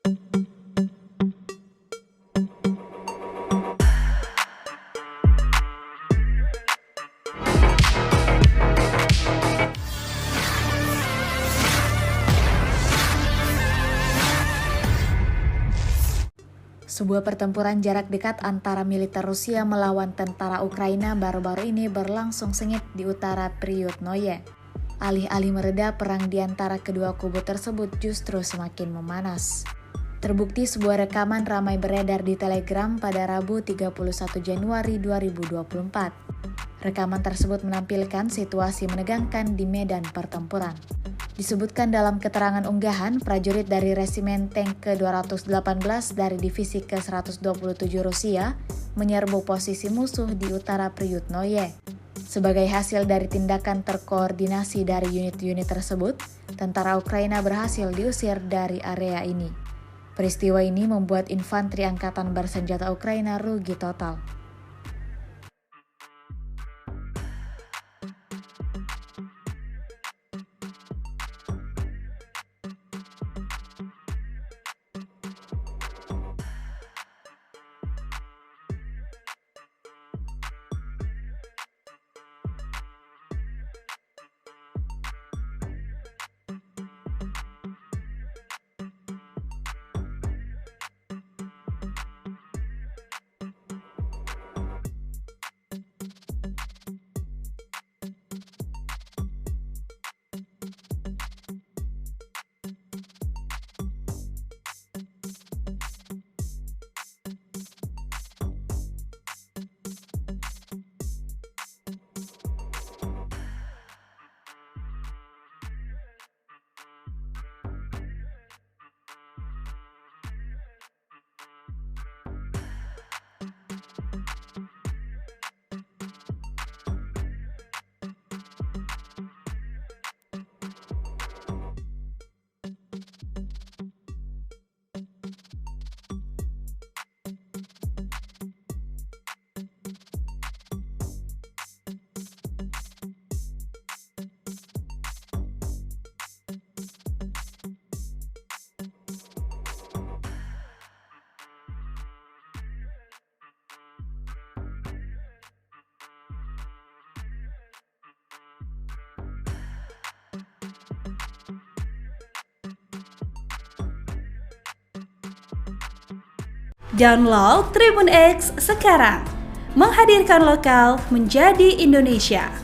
Sebuah pertempuran jarak dekat antara militer Rusia melawan tentara Ukraina baru-baru ini berlangsung sengit di utara Priyutnoye. Alih-alih mereda, perang di antara kedua kubu tersebut justru semakin memanas. Terbukti sebuah rekaman ramai beredar di Telegram pada Rabu 31 Januari 2024. Rekaman tersebut menampilkan situasi menegangkan di medan pertempuran. Disebutkan dalam keterangan unggahan, prajurit dari Resimen Tank ke-218 dari Divisi ke-127 Rusia menyerbu posisi musuh di utara Priyutnoye. Sebagai hasil dari tindakan terkoordinasi dari unit-unit tersebut, tentara Ukraina berhasil diusir dari area ini. Peristiwa ini membuat infanteri angkatan bersenjata Ukraina rugi total. Download Tribun X sekarang, menghadirkan lokal menjadi Indonesia.